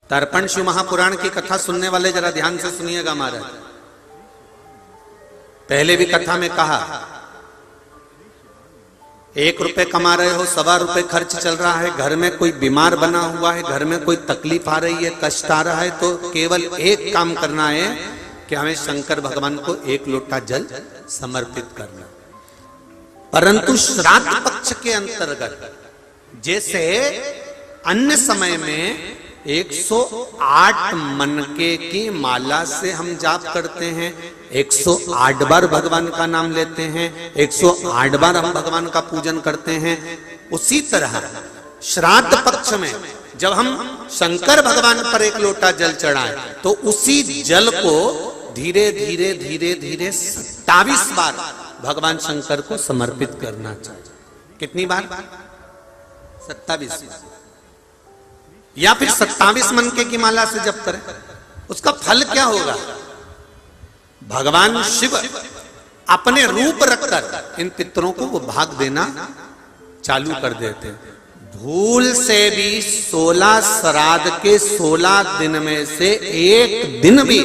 तर्पण शिव महापुराण की कथा सुनने वाले जरा ध्यान से सुनिएगा महाराज। पहले भी कथा में कहा, 1 रुपए कमा रहे हो, 1.25 रुपए खर्च चल रहा है, घर में कोई बीमार बना हुआ है, घर में कोई तकलीफ आ रही है, कष्ट आ रहा है, तो केवल एक काम करना है कि हमें शंकर भगवान को 1 लोटा जल समर्पित करना। परंतु श्राद्ध पक्ष के अंतर्गत जैसे अन्य समय में 108 मनके की माला से हम जाप करते हैं, 108 बार भगवान का नाम लेते हैं, 108 बार हम भगवान का पूजन करते हैं, उसी तरह श्राद्ध पक्ष में जब हम शंकर भगवान पर 1 लोटा जल चढ़ाएं तो उसी जल को धीरे धीरे धीरे धीरे 27 बार भगवान शंकर को समर्पित करना चाहिए। कितनी बार? 27 बार। या फिर 27 मनके की माला से जप करें, उसका फल क्या होगा? भगवान शिव अपने रूप रखकर इन पितरों को वो भाग देना चालू कर देते हैं। भूल से भी 16 श्राद्ध के 16 दिन में से एक दिन भी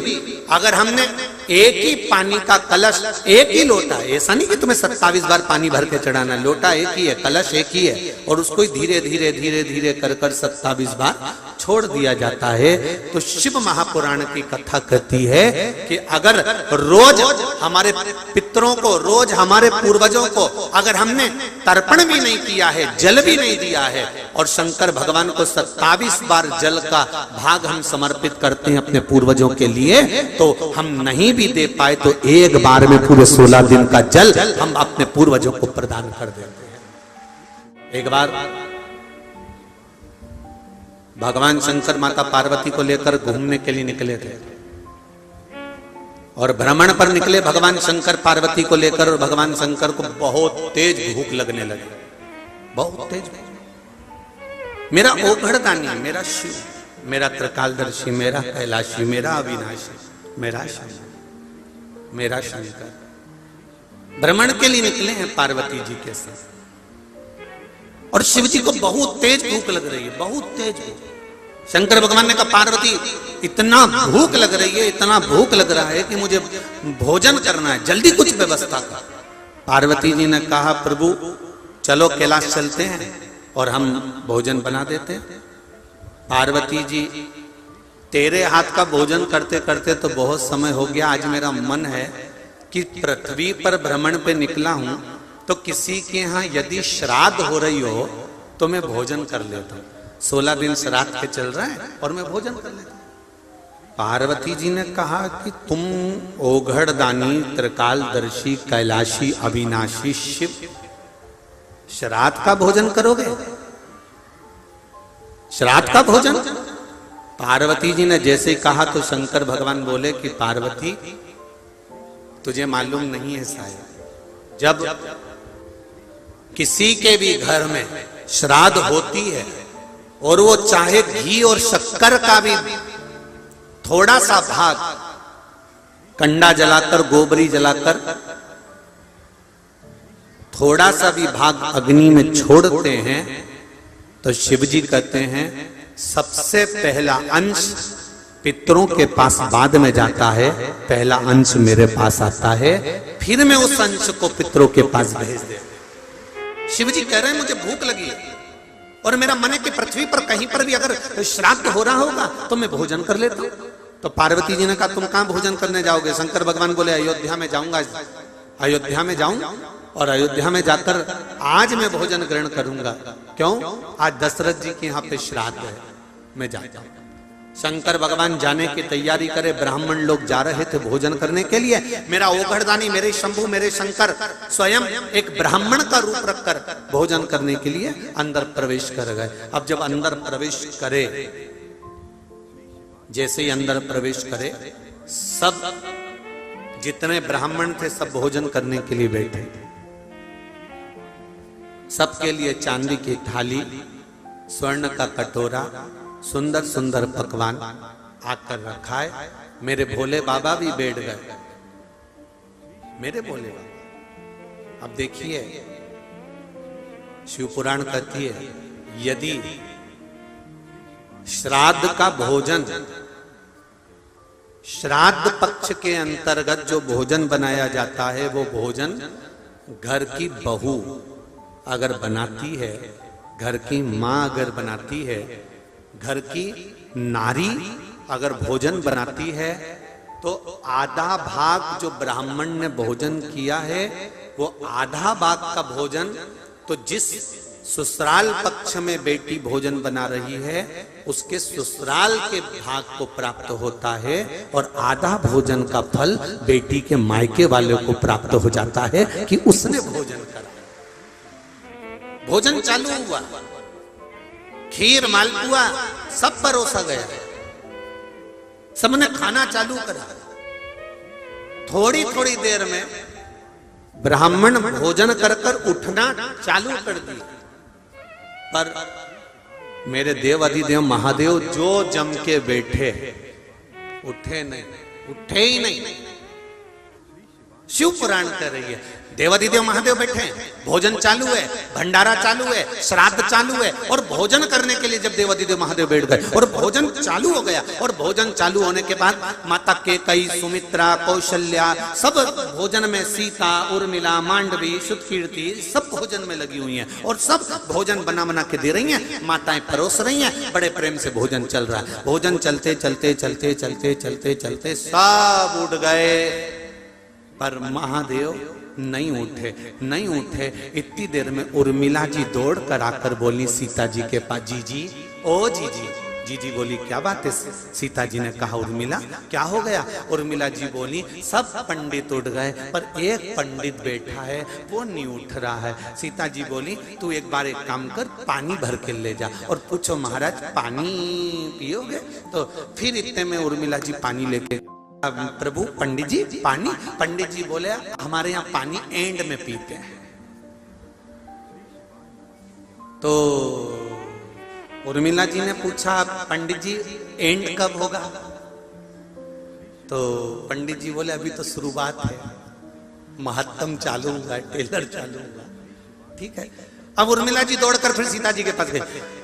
अगर हमने एक ही पानी का कलश, एक ही लोटा, ऐसा नहीं कि तुम्हें 27 बार पानी भर के चढ़ाना, लोटा एक ही है, कलश एक ही है, और उसको धीरे धीरे धीरे धीरे कर कर 27 बार छोड़ दिया जाता है, तो शिव महापुराण की कथा कहती है कि अगर रोज हमारे पितरों को, रोज हमारे पूर्वजों को अगर हमने तर्पण भी नहीं किया है, जल भी नहीं दिया है, और शंकर भगवान को 27 बार जल का भाग हम समर्पित करते हैं अपने पूर्वजों के लिए, तो हम नहीं भी दे पाए तो एक बार में पूरे 16 दिन का जल हम अपने पूर्वजों को प्रदान कर देते हैं। एक बार भगवान शंकर माता पार्वती को लेकर घूमने के लिए निकले थे, और भ्रमण पर निकले भगवान शंकर पार्वती को लेकर, और भगवान शंकर को बहुत तेज भूख लगने लगी, बहुत तेज। मेरा ओघड़दानी, मेरा शिव, मेरा त्रिकालदर्शी, मेरा कैलाशी, मेरा अविनाशी, मेरा शिव, मेरा शंकर भ्रमण के लिए निकले हैं पार्वती जी के साथ, और शिव जी को बहुत तेज भूख लग रही है, बहुत तेज भूख। शंकर भगवान ने कहा, पार्वती इतना भूख लग रही है, इतना भूख लग रहा है कि मुझे भोजन करना है, जल्दी कुछ व्यवस्था कर। पार्वती जी ने कहा, प्रभु चलो कैलाश चलते हैं और हम भोजन बना देते हैं। पार्वती जी, तेरे हाथ का भोजन करते करते तो बहुत समय हो गया, आज मेरा मन है कि पृथ्वी पर भ्रमण पे निकला हूं तो किसी के यहां यदि श्राद्ध हो रही हो तो मैं भोजन कर लेता हूं। 16 दिन श्राद्ध के चल रहे हैं और मैं भोजन कर लेता हूं। पार्वती जी ने कहा कि तुम ओघड़दानी, त्रिकालदर्शी, कैलाशी, अविनाशी शिव श्राद्ध का भोजन करोगे? श्राद्ध का भोजन? पार्वती जी ने जैसे ही कहा तो शंकर भगवान बोले कि पार्वती तुझे मालूम नहीं है शायद, जब किसी के भी घर में श्राद्ध होती है और वो चाहे घी और शक्कर का भी थोड़ा सा भाग कंडा जलाकर, गोबरी जलाकर थोड़ा सा भी भाग अग्नि में छोड़ते हैं तो शिव जी कहते हैं सबसे पहला अंश पितरों के पास बाद में जाता है, पहला अंश मेरे पास आता है, फिर मैं उस अंश को पितरों के पास भेज दे। शिव जी कह रहे हैं मुझे भूख लगी है और मेरा मन है कि पृथ्वी पर कहीं पर भी अगर श्राद्ध हो रहा होगा तो मैं भोजन कर लेता हूं। तो पार्वती जी ने कहा, तुम कहां भोजन करने जाओगे? शंकर भगवान बोले, अयोध्या में जाऊंगा, अयोध्या में जाऊं और अयोध्या में जाकर आज मैं भोजन ग्रहण करूंगा। क्यों? आज दशरथ जी के यहाँ पे श्राद्ध है, मैं जाता हूं। शंकर भगवान जाने की तैयारी करे, ब्राह्मण लोग जा रहे थे भोजन करने के लिए। मेरा ओघड़दानी, मेरे शंभु, मेरे शंकर स्वयं एक ब्राह्मण का रूप रखकर भोजन करने के लिए अंदर प्रवेश कर गए। अब जब अंदर प्रवेश करे, जैसे ही अंदर प्रवेश करे, सब जितने ब्राह्मण थे सब भोजन करने के लिए बैठे। सबके लिए चांदी की थाली, स्वर्ण का कटोरा, सुंदर सुंदर पकवान आकर रखा है। मेरे भोले बाबा भी बैठ गए, मेरे भोले बाबा। अब देखिए, शिव पुराण कहती है यदि श्राद्ध का भोजन, श्राद्ध पक्ष के अंतर्गत जो भोजन बनाया जाता है वो भोजन घर की बहू अगर बनाती है, घर की माँ अगर बनाती है, घर की नारी अगर भोजन बनाती है, तो आधा भाग जो ब्राह्मण ने भोजन किया है वो आधा भाग का भोजन तो जिस ससुराल पक्ष में बेटी भोजन बना रही है उसके ससुराल के भाग को प्राप्त होता है, और आधा भोजन का फल बेटी के मायके वाले को प्राप्त हो जाता है कि उसने भोजन करा। भोजन चालू हुआ, खीर मालपुआ सब परोसा गया, सबने खाना चालू करा। थोड़ी थोड़ी देर में ब्राह्मण भोजन कर कर उठना चालू कर दिया, पर मेरे देव अधिदेव महादेव जो जम के बैठे उठे नहीं, उठे ही नहीं। शिव पुराण कर रही है, देवाधिदेव महादेव बैठे हैं, भोजन चालू है, भंडारा चालू है, श्राद्ध चालू है, और भोजन करने के लिए जब देवाधिदेव महादेव बैठ गए और भोजन चालू हो गया, और भोजन चालू होने के बाद माता केकई, सुमित्रा, कौशल्या सब भोजन में, सीता, उर्मिला, मांडवी, शुद्धकीर्ति सब भोजन में लगी हुई हैं, और सब भोजन बना बना के दे रही हैं, माताएं परोस रही हैं, बड़े प्रेम से भोजन चल रहा है। भोजन चलते चलते चलते चलते चलते चलते सब उठ गए, पर महादेव नहीं उठे, नहीं उठे। इतनी देर में उर्मिला जी दौड़ कर आकर बोली सीता जी के पास, जीजी, ओ जीजी। जीजी बोली क्या बात है? सीता जी ने कहा उर्मिला क्या हो गया? उर्मिला जी बोली सब पंडित उठ गए पर एक पंडित बैठा है वो नहीं उठ रहा है। सीता जी बोली तू एक बार एक काम कर, पानी भर के ले जा और पूछो महाराज पानी पियोगे? तो फिर इतने में उर्मिला जी पानी लेके, प्रभु पंडित जी पानी? पंडित जी बोले हमारे यहाँ पानी एंड में पीते हैं। तो उर्मिला जी ने पूछा पंडित जी एंड कब होगा? तो पंडित जी बोले अभी तो शुरुआत है, महत्तम चालू हुआ, टेलर चालू हुआ। ठीक है, अब उर्मिला जी दौड़कर फिर सीता जी के पास गए,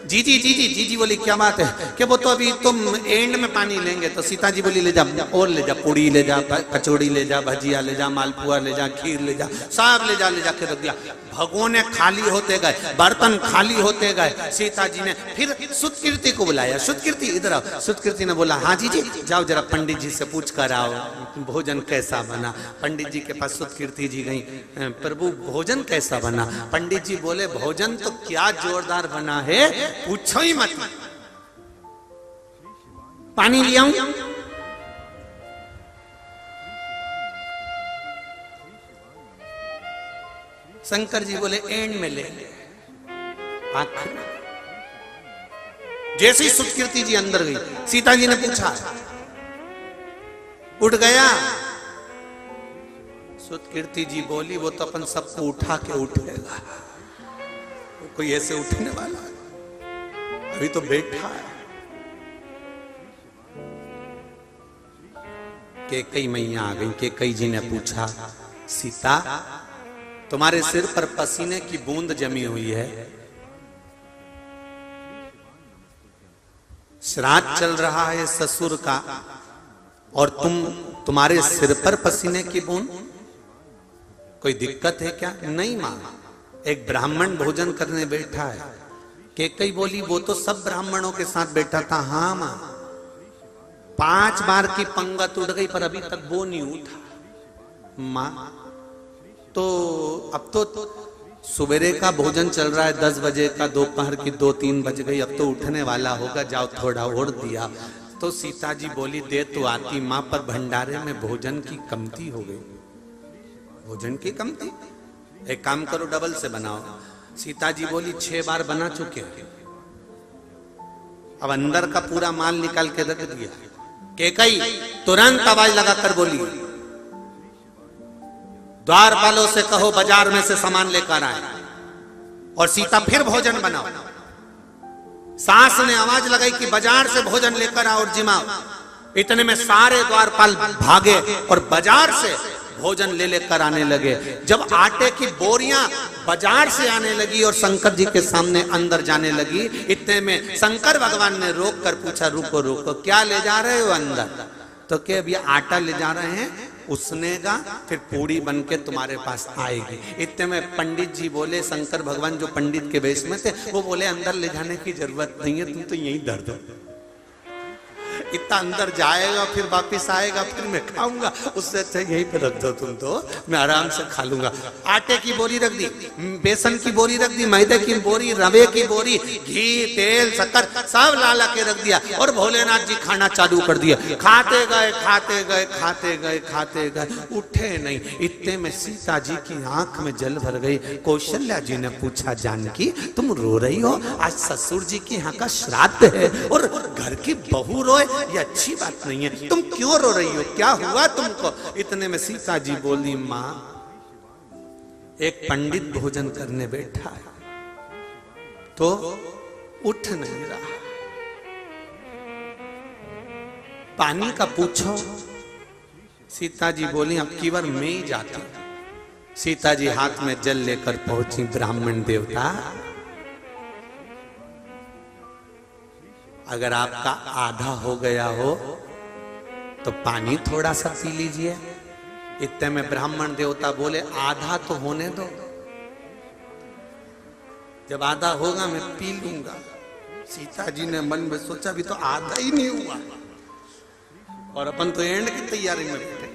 जीजी जीजी। जीजी बोली क्या बात है? कि वो तो अभी तुम एंड में पानी लेंगे। तो सीता जी बोली ले जा, और ले जा, पूड़ी ले जा, कचौड़ी ले जा, भजिया ले जा, मालपुआ ले जा, खीर ले जा, सब ले जा, ले जा के रख दिया। भगोने खाली होते गए, बर्तन खाली होते गए। सीता जी ने फिर शुद्धकीर्ति को बुलाया, शुद्धकीर्ति इधर आओ। शुद्धकीर्ति ने बोला हाँ जीजी जाओ जरा पंडित जी से पूछ कर आओ भोजन कैसा बना। पंडित जी के पास शुद्धकीर्ति जी गई, प्रभु भोजन कैसा बना? पंडित जी बोले भोजन तो क्या जोरदार बना है, पूछो ही मत। पानी ले आऊं? शंकर जी बोले एंड में ले। आखिर जैसे ही शुद्धकीर्ति जी अंदर गई, सीता जी ने पूछा उठ गया? शुद्धकीर्ति जी बोली वो तो अपन सबको उठा के उठेगा, कोई ऐसे उठने वाला अभी तो बैठा है। केकई मैया आ गई। केकई जी ने पूछा सीता तुम्हारे सिर पर पसीने की बूंद जमी हुई है, श्राद्ध चल रहा है ससुर का और तुम्हारे सिर पर पसीने की बूंद, कोई दिक्कत है क्या? नहीं मां, एक ब्राह्मण भोजन करने बैठा है। केकई बोली वो तो सब ब्राह्मणों के साथ बैठा था। हाँ मां, 5 बार की पंगत उठ गई पर अभी तक वो नहीं उठा। मां तो अब तो सवेरे का भोजन चल रहा है 10 बजे का, दोपहर की 2-3 बज गई, अब तो उठने वाला होगा, जाओ थोड़ा और दिया। तो सीता जी बोली दे तो आती मां, पर भंडारे में भोजन की कमती हो गई। भोजन की कमती, एक काम करो डबल से बनाओ। सीता जी बोली 6 बार बना चुके हैं, अब अंदर का पूरा माल निकाल के रख दिया। केकई तुरंत आवाज लगाकर बोली द्वारपालों से कहो बाजार में से सामान लेकर आए और सीता फिर भोजन बनाओ। सास ने आवाज लगाई कि बाजार से भोजन लेकर आओ और जिमाओ। इतने में सारे द्वारपाल भागे और बाजार से भोजन ले लेकर आने लगे। जब आटे की बोरियां बाजार से आने लगी और शंकर जी के सामने अंदर जाने लगी, इतने में शंकर भगवान ने रोक कर पूछा, रुको रुको, क्या ले जा रहे हो अंदर? तो क्या अब ये आटा ले जा रहे हैं, उसनेगा फिर पूड़ी बन के तुम्हारे पास आएगी। इतने में पंडित जी बोले, शंकर भगवान जो पंडित के वेश में थे, वो बोले अंदर ले जाने की जरूरत नहीं है, तुम तो यही दर्द है, इतना अंदर जाएगा फिर वापिस आएगा, फिर मैं खाऊंगा, उससे अच्छा यहीं पे रख दो तुम, तो मैं आराम से खा लूंगा। आटे की बोरी रख दी, बेसन की बोरी रख दी, मैदे की बोरी, रवे की बोरी, घी तेल शक्कर सब ला के रख दिया और भोलेनाथ जी खाना चालू कर दिया। खाते गए खाते गए खाते गए खाते गए, उठे नहीं। इतने में सीता जी की आंख में जल भर गई। कौशल्या जी ने पूछा, जानकी तुम रो रही हो? आज ससुर जी के यहाँ का श्राद्ध है और घर की बहू रोए, ये अच्छी बात नहीं है, तुम क्यों रो रही हो, क्या हुआ तुमको? इतने में सीता जी बोली, मां एक पंडित भोजन करने बैठा है तो उठ नहीं रहा, पानी का पूछो। सीता जी बोली, अब की बार मैं ही जाती। सीता जी हाथ में जल लेकर पहुंची। ब्राह्मण देवता, अगर आपका आधा हो गया हो तो पानी थोड़ा सा पी लीजिए। इतने में ब्राह्मण देवता बोले, आधा तो होने दो, जब आधा होगा मैं पी लूंगा। सीता जी ने मन में सोचा, भी तो आधा ही नहीं हुआ और अपन तो एंड की तैयारी में बैठे।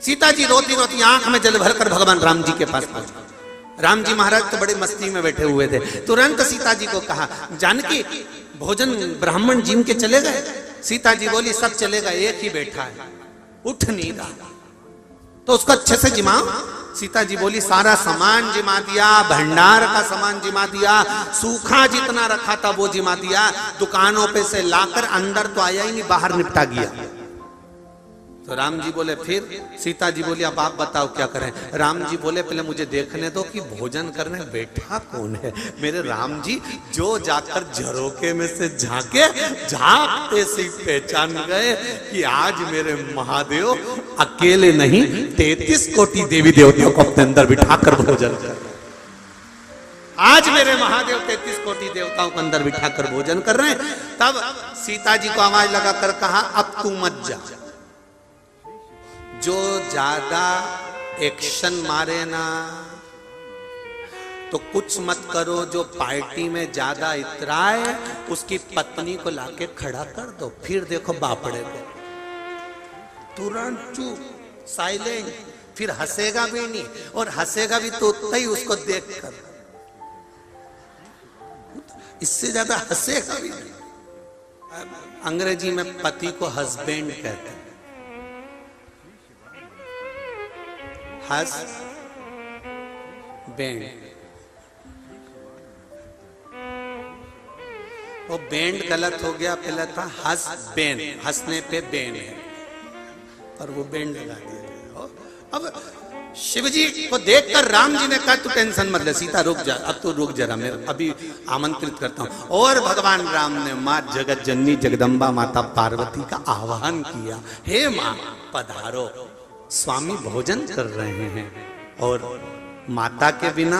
सीता जी रोती रोती आंख में जल भरकर भगवान राम जी के पास पहुंची। राम जी महाराज तो बड़े मस्ती में बैठे हुए थे। तुरंत सीता जी को कहा, जानकी भोजन ब्राह्मण जी के चले गए? सीता जी बोली, सब चले गए, एक ही बैठा है, उठ नहीं रहा, तो उसको अच्छे से जिमाओ। सीता जी बोली, सारा सामान जिमा दिया, भंडार का सामान जिमा दिया, सूखा जितना रखा था वो जिमा दिया, दुकानों पे से लाकर अंदर तो आया ही नहीं, बाहर निपटा गया। तो राम जी बोले फिर? सीता जी बोली, अब आप बताओ क्या करें? राम जी बोले, पहले मुझे देखने दो कि भोजन करने बैठा कौन है। मेरे राम जी जो जाकर झरोके में से झांके, झांकते से पहचान गए कि आज मेरे महादेव अकेले नहीं 33 कोटि देवी देवताओं को अपने अंदर बिठाकर भोजन कर, आज मेरे महादेव 33 कोटि देवताओं को अंदर बिठाकर भोजन कर रहे हैं। तब सीता जी को आवाज लगाकर कहा, अब तू मत जा, जो ज्यादा एक्शन मारे ना तो कुछ मत करो, जो पार्टी में ज्यादा इतराए उसकी पत्नी को लाके खड़ा कर दो, फिर देखो बापड़े को। तुरंत चुप, साइलेंट, फिर हंसेगा भी नहीं, और हंसेगा भी तो उतना ही उसको देखकर, इससे ज्यादा हंसेगा भी नहीं। अंग्रेजी में पति को हस्बैंड कहते हैं। हस बैंड, वो बैंड गलत हो गया, पहले था हस बैंड, हंसने पे बैंड है और वो बैंड लगा दिया। अब शिव जी को देखकर राम जी ने कहा, तू टेंशन मत ले सीता, रुक जा, अब तो रुक जरा, मैं अभी आमंत्रित करता हूं। और भगवान राम ने मां जगत जननी जगदम्बा माता पार्वती का आह्वान किया, हे मां पधारो, स्वामी भोजन कर रहे हैं और माता के बिना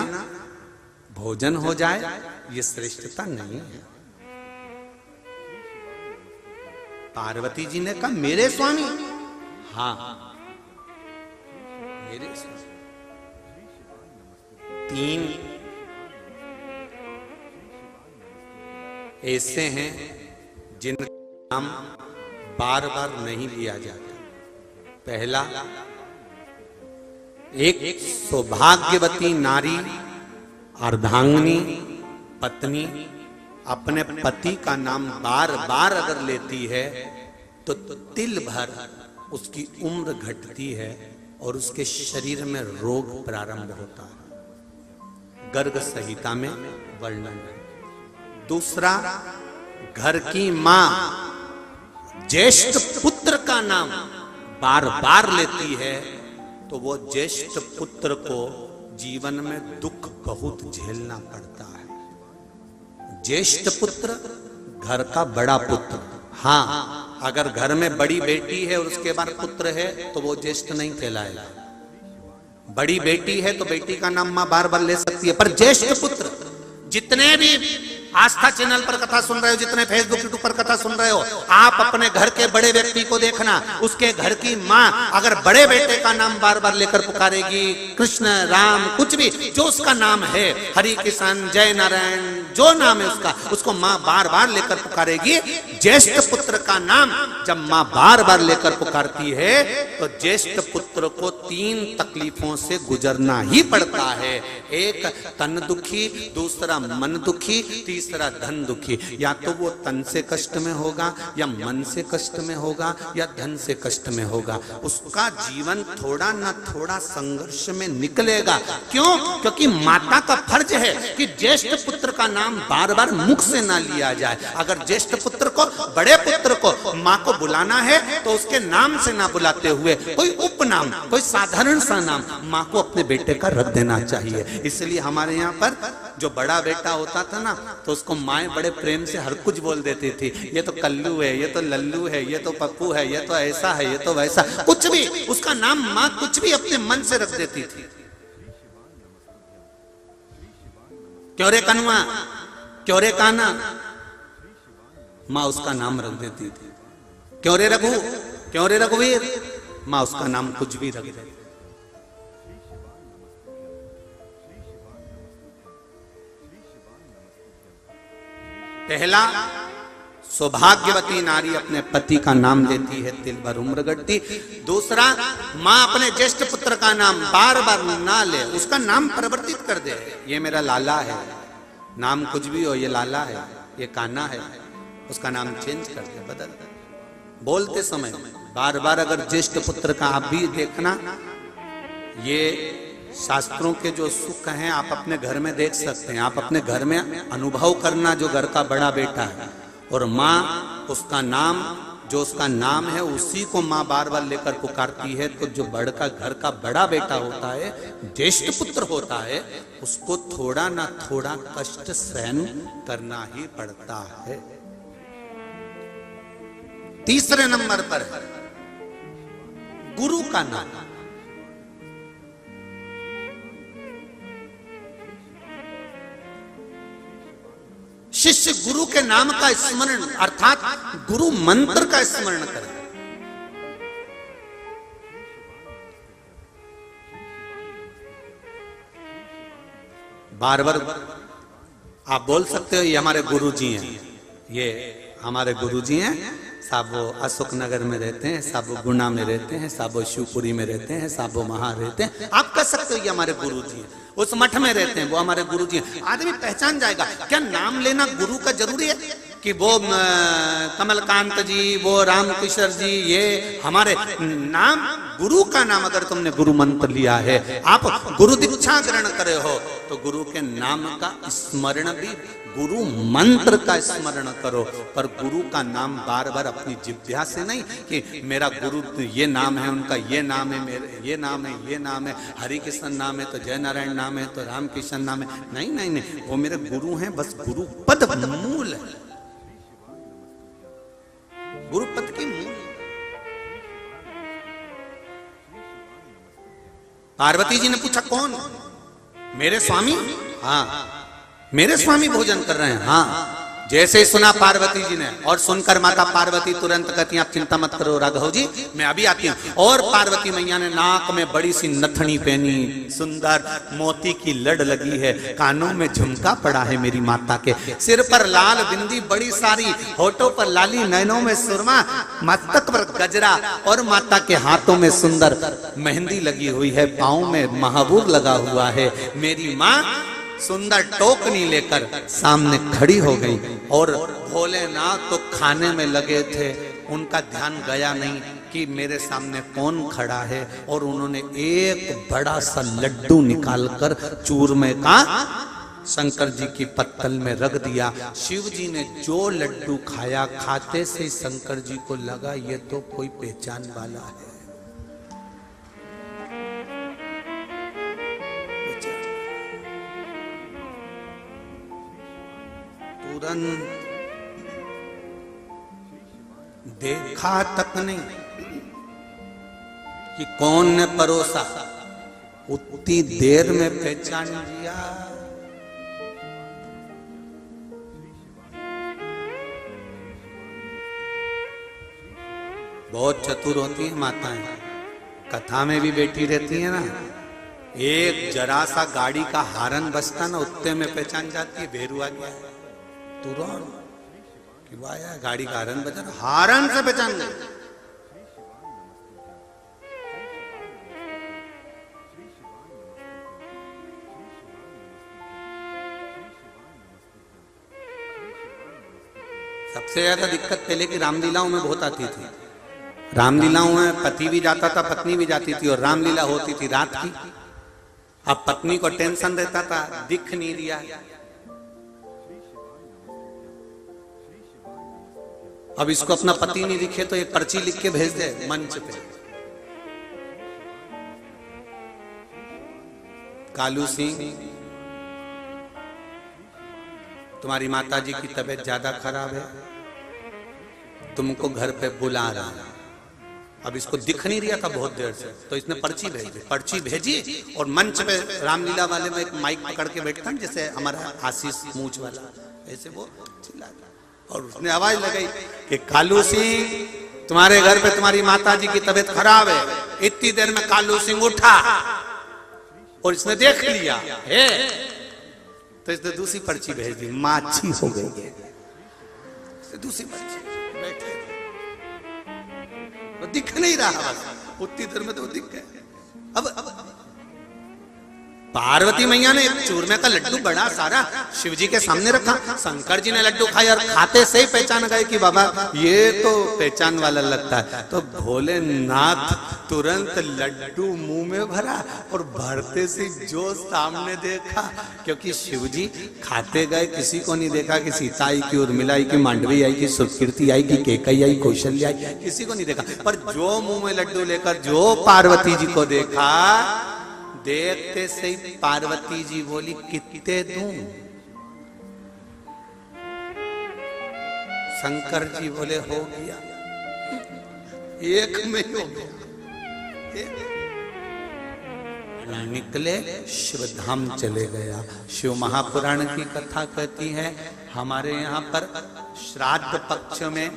भोजन हो जाए ये श्रेष्ठता नहीं है। पार्वती जी ने कहा, मेरे स्वामी? हाँ मेरे स्वामी। 3 ऐसे हैं जिनका नाम बार बार नहीं लिया जाता। पहला, एक सौभाग्यवती नारी अर्धांगिनी पत्नी अपने पति का नाम बार बार अगर लेती है तो तिल भर उसकी उम्र घटती है और उसके शरीर में रोग प्रारंभ होता है। गर्ग संहिता में वर्णन है। दूसरा, घर की मां ज्येष्ठ पुत्र का नाम बार बार लेती है तो वो ज्येष्ठ पुत्र को जीवन में दुख बहुत झेलना पड़ता है। ज्येष्ठ पुत्र घर का बड़ा पुत्र, हाँ अगर घर में बड़ी बेटी है और उसके बाद पुत्र है तो वो ज्येष्ठ नहीं कहलाएगा। बड़ी बेटी है तो बेटी का नाम मां बार बार ले सकती है, पर ज्येष्ठ पुत्र, जितने भी आस्था चैनल पर कथा सुन रहे हो, जितने फेसबुक यूट्यूब पर कथा सुन रहे हो, आप अपने घर के बड़े व्यक्ति को देखना, उसके घर की माँ अगर बड़े बेटे का नाम बार बार लेकर पुकारेगी, कृष्ण राम कुछ भी जो उसका नाम है, हरि किशन जय नारायण जो नाम है उसका, उसको माँ बार बार लेकर पुकारेगी। ज्येष्ठ पुत्र का नाम जब माँ बार बार लेकर पुकारती है तो ज्येष्ठ पुत्र को 3 तकलीफों से गुजरना ही पड़ता है। एक तन दुखी, दूसरा मन दुखी, तीसरा धन दुखी। या तो वो तन से कष्ट में होगा, या मन से कष्ट में होगा, या धन से कष्ट में होगा। उसका जीवन थोड़ा ना थोड़ा संघर्ष में निकलेगा। क्यों? क्योंकि माता का फर्ज है कि ज्येष्ठ पुत्र का नाम बार बार मुख से ना लिया जाए। अगर ज्येष्ठ पुत्र को, बड़े पुत्र को माँ को बुलाना है तो उसके नाम से ना बुलाते हुए कोई उपनाम, कोई साधारण सा नाम माँ को अपने बेटे का रख देना चाहिए। इसलिए हमारे यहाँ पर जो बड़ा बेटा होता था ना तो उसको माए बड़े प्रेम से हर कुछ बोल देती थी। ये तो कल्लू है, ये तो लल्लू है, ये तो पप्पू है, ये तो ऐसा है, ये तो वैसा, कुछ भी उसका नाम माँ कुछ भी अपने मन से रख देती थी। क्यों रे कनुआ, क्यों रे काना, माँ उसका नाम रख देती थी। क्यों रे रघु, क्यों रे रघुवीर, माँ उसका नाम कुछ भी रख देती। पहला, सौभाग्यवती नारी अपने पति का नाम लेती है, तिल भर उम्र गढ़ती। दूसरा, माँ अपने ज्येष्ठ पुत्र का नाम बार बार ना ले, उसका नाम परिवर्तित कर दे। ये मेरा लाला है, नाम कुछ भी हो, ये लाला है, ये कान्हा है, उसका नाम चेंज कर दे, बदल दे। बोलते समय बार बार अगर ज्येष्ठ पुत्र का आप भी देखना, ये शास्त्रों के जो सुख हैं आप अपने घर में देख सकते हैं। आप अपने घर में अनुभव करना, जो घर का बड़ा बेटा है और माँ उसका नाम, जो उसका नाम है उसी को माँ बार बार लेकर पुकारती है, तो जो बड़का घर का बड़ा बेटा होता है, ज्येष्ठ पुत्र होता है, उसको थोड़ा ना थोड़ा कष्ट सहन करना ही पड़ता है। तीसरे नंबर पर है गुरु का नाम। शिष्य गुरु के नाम का स्मरण अर्थात गुरु मंत्र का स्मरण करे। बार बार आप बोल सकते हो ये हमारे गुरुजी हैं, ये हमारे गुरुजी हैं, साहब वो अशोक नगर में रहते हैं, साहब वो गुना में रहते हैं, साहब वो शिवपुरी में रहते हैं, साहब वो वहां रहते हैं। आप कह सकते हो ये हमारे गुरुजी हैं, उस मठ में रहते हैं, वो हमारे गुरुजी हैं। आदमी पहचान जाएगा। क्या नाम लेना गुरु का जरूरी है कि वो कमलकांत जी, वो रामकिशोर जी, ये हमारे नाम, गुरु का नाम अगर तुमने गुरु मंत्र लिया है, आप गुरु दीक्षा ग्रहण करे हो, तो गुरु के नाम का स्मरण भी, गुरु मंत्र का स्मरण करो, पर गुरु का नाम बार बार अपनी जिह्वा से नहीं कि मेरा गुरु ये नाम है, उनका ये नाम है, मेरे ये नाम है, ये नाम है, हरि कृष्ण नाम है तो जय नारायण नाम है तो राम कृष्ण नाम है। नहीं नहीं नहीं, वो मेरे गुरु हैं, बस गुरु पद मूल है, गुरु पद की मूल। पार्वती जी ने पूछा कौन? मेरे स्वामी। हाँ, मेरे स्वामी भोजन कर रहे हैं। हाँ, जैसे ही सुना पार्वती जी ने, और सुनकर माता पार्वती तुरंत कहती आप चिंता मत करो राघव जी, मैं अभी आती हूँ। और पार्वती मैया ने नाक में बड़ी सी नथनी पहनी, सुंदर मोती की लड़ लगी है, कानों में झुमका पड़ा है मेरी माता के, सिर पर लाल बिंदी बड़ी सारी, होठों पर लाली, नैनों में सुरमा, मस्तक पर गजरा, और माता के हाथों में सुंदर मेहंदी लगी हुई है, पाँव में महाबूर लगा हुआ है। मेरी माँ सुंदर टोकनी लेकर सामने खड़ी हो गई, और भोलेनाथ तो खाने में लगे थे, उनका ध्यान गया नहीं कि मेरे सामने कौन खड़ा है, और उन्होंने एक बड़ा सा लड्डू निकालकर चूरमे का शंकर जी की पत्तल में रख दिया। शिव जी ने जो लड्डू खाया, खाते से शंकर जी को लगा ये तो कोई पहचान वाला है। देखा तक नहीं कि कौन ने परोसा, उतनी देर में पहचान लिया। बहुत चतुर होती हैं माताएं, कथा में भी बैठी रहती है ना, एक जरा सा गाड़ी का हारन बजता ना, उतने में पहचान जाती है भेरू आ गया है, तुरंत क्यों आया, गाड़ी का हारन बजा, हारन से पहचान गई। सबसे ज्यादा दिक्कत पहले की रामलीलाओं में बहुत आती थी। रामलीलाओं में पति भी जाता था, पत्नी भी जाती थी, और रामलीला होती थी रात की। अब पत्नी को टेंशन रहता था, दिख नहीं दिया, अब इसको अपना पति नहीं दिखे तो एक पर्ची लिख के भेज दे मंच पे, कालू सिंह तुम्हारी माताजी की तबीयत ज्यादा खराब है, तुमको घर पे बुला रहा है। अब इसको दिख नहीं रहा था बहुत देर से, तो इसने पर्ची भेजी और मंच पे रामलीला वाले में एक माइक पकड़ के बैठता है जैसे हमारा आशीष मूछ वाला, ऐसे वो चिल्लाता, और उसने आवाज लगाई कि कालू सिंह तुम्हारे घर पे तुम्हारी माताजी की तबीयत खराब है। इतनी देर में कालू सिंह उठा और इसने देख लिया है, तो इसने दूसरी पर्ची भेज दी, माची हो गई, दूसरी पर्ची बैठे, वो दिख नहीं रहा, बस उतनी देर में तो दिख गया। अब पार्वती मैया ने एक चूरमे का लड्डू बड़ा सारा शिव जी के सामने रखा, शंकर जी ने लड्डू खाया और खाते से ही पहचान गए कि बाबा ये तो पहचान वाला लगता है, तो भोलेनाथ तुरंत लड्डू मुंह में भरा और भरते से जो सामने देखा, क्योंकि शिव जी खाते गए, किसी को नहीं देखा कि सीता आई की, उर्मिला आई की, मांडवी आई की, सुकीर्ति आई की, केकई आई, कौशल्या आई, किसी को नहीं देखा, पर जो मुंह में लड्डू लेकर जो पार्वती जी को देखा, देखते से ही पार्वती जी बोली कितने दूं? शंकर जी बोले हो गया, एक में हो गया। निकले शिव धाम चले गया। शिव महापुराण की कथा कहती है हमारे यहाँ पर श्राद्ध पक्ष में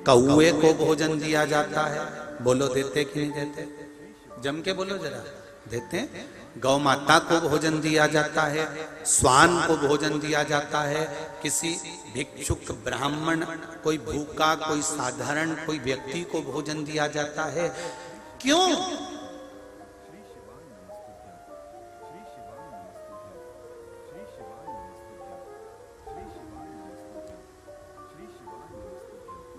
कौए को भोजन दिया जाता है। बोलो देते कि नहीं देते? जम के बोलो जरा। देते हैं। गौ माता को भोजन दिया जाता है, स्वान को भोजन दिया जाता है, किसी भिक्षुक ब्राह्मण, कोई भूखा, कोई साधारण कोई व्यक्ति को भोजन दिया जाता है। क्यों?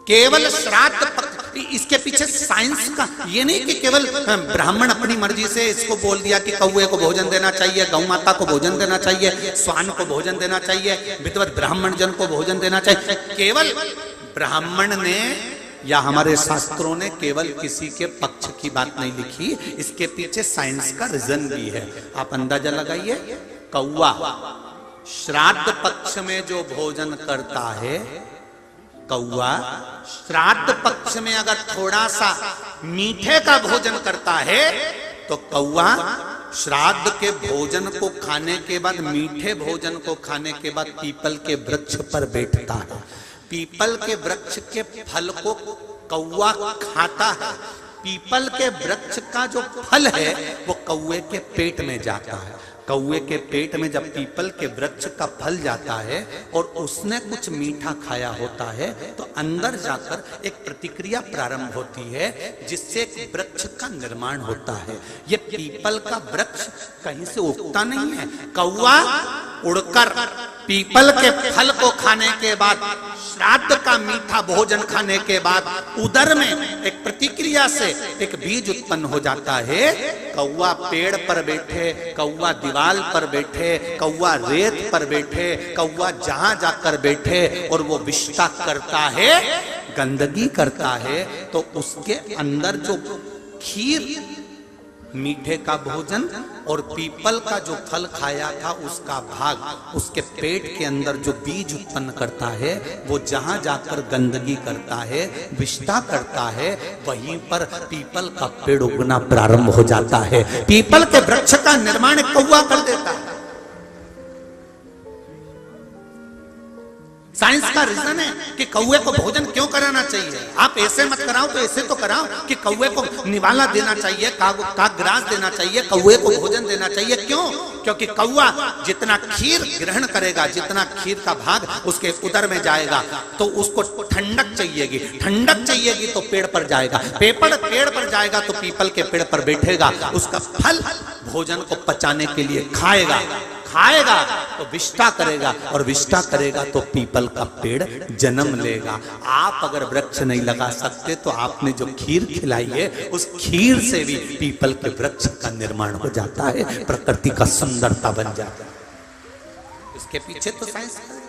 केवल श्राद्ध, इसके पीछे साइंस का ये नहीं कि केवल ब्राह्मण अपनी मर्जी से इसको बोल दिया कि कौए को भोजन देना चाहिए, गौ माता को भोजन देना चाहिए, स्वान को भोजन देना चाहिए, विद्वत ब्राह्मण जन को भोजन देना चाहिए। केवल ब्राह्मण ने या हमारे शास्त्रों ने केवल किसी के पक्ष की बात नहीं लिखी, इसके पीछे साइंस का रीजन भी है। आप अंदाजा लगाइए, कौआ श्राद्ध पक्ष में जो भोजन करता है, कौआ श्राद्ध पक्ष में अगर थोड़ा सा मीठे का भोजन करता है तो कौआ श्राद्ध के भोजन को खाने के बाद, मीठे भोजन को खाने के बाद पीपल के वृक्ष पर बैठता है। पीपल के वृक्ष के फल को कौआ खाता है। पीपल के वृक्ष का जो फल है वो कौए के पेट में जाता है। कौए के पेट में जब पीपल के वृक्ष का फल जाता है और उसने कुछ मीठा खाया होता है तो अंदर जाकर एक प्रतिक्रिया प्रारंभ होती है जिससे एक वृक्ष का निर्माण होता है। ये पीपल का वृक्ष कहीं से उगता नहीं है। कौआ उड़कर पीपल के फल को खाने के बाद, श्राद्ध का मीठा भोजन खाने के बाद उदर में एक प्रतिक्रिया से एक बीज उत्पन्न हो जाता है। कौआ पेड़ पर बैठे, कौआ दीवाल पर बैठे, कौआ रेत पर बैठे, कौआ जहां जाकर बैठे और वो विष्ठा करता है, गंदगी करता है, तो उसके अंदर जो खीर मीठे का भोजन और पीपल का जो फल खाया था उसका भाग उसके पेट के अंदर जो बीज उत्पन्न करता है वो जहां जाकर गंदगी करता है, विष्ठा करता है, वहीं पर पीपल का पेड़ उगना प्रारंभ हो जाता है। पीपल के वृक्ष का निर्माण कौवा कर देता है। साइंस का रीजन है कि कौवे को भोजन क्यों कराना चाहिए। आप ऐसे मत कराओ तो ऐसे तो कराओ कि कौवे को निवाला देना चाहिए, काग्रास देना चाहिए, कौवे को भोजन देना चाहिए। क्यों? क्योंकि कौवा जितना खीर ग्रहण करेगा, जितना खीर का भाग उसके उदर में जाएगा तो उसको ठंडक चाहिएगी, ठंडक चाहिएगी तो पेड़ पर जाएगा, पेड़ पर जाएगा तो पीपल के पेड़ पर बैठेगा, उसका फल भोजन को पचाने के लिए खाएगा तो विष्ठा करेगा और विष्ठा करेगा तो पीपल का पेड़ जन्म लेगा। आप अगर वृक्ष नहीं लगा सकते तो आपने जो खीर खिलाई है उस खीर से भी पीपल के वृक्ष का निर्माण हो जाता है, प्रकृति का सुंदरता बन जाता है। इसके पीछे तो साइंस है।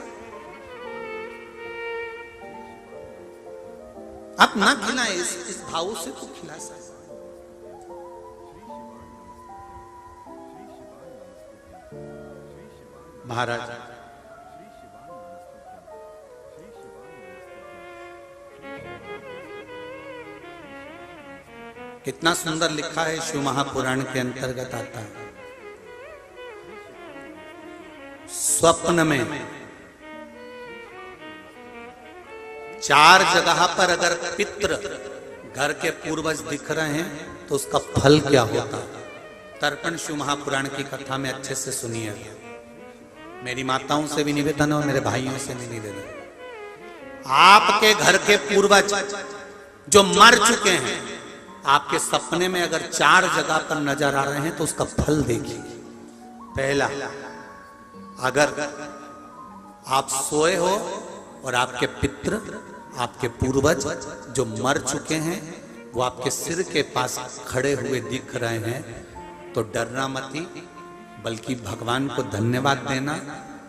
आप ना खिलाए इस भाव से तो खिला सकते। महाराज कितना सुंदर लिखा है, शिव महापुराण के अंतर्गत आता है। स्वप्न में 4 जगह पर अगर पितृ घर के पूर्वज दिख रहे हैं तो उसका फल क्या होता है। तर्पण शिव महापुराण की कथा में अच्छे से सुनिए। मेरी माताओं से भी निवेदन और मेरे भाइयों से भी निवेदन, आपके घर के पूर्वज जो मर चुके हैं आपके सपने में अगर 4 जगह पर नजर आ रहे हैं तो उसका फल देखिए। पहला, अगर आप सोए हो और आपके पितृ आपके पूर्वज जो मर चुके हैं वो आपके सिर के पास खड़े हुए दिख रहे हैं तो डरना मत, बल्कि भगवान को धन्यवाद देना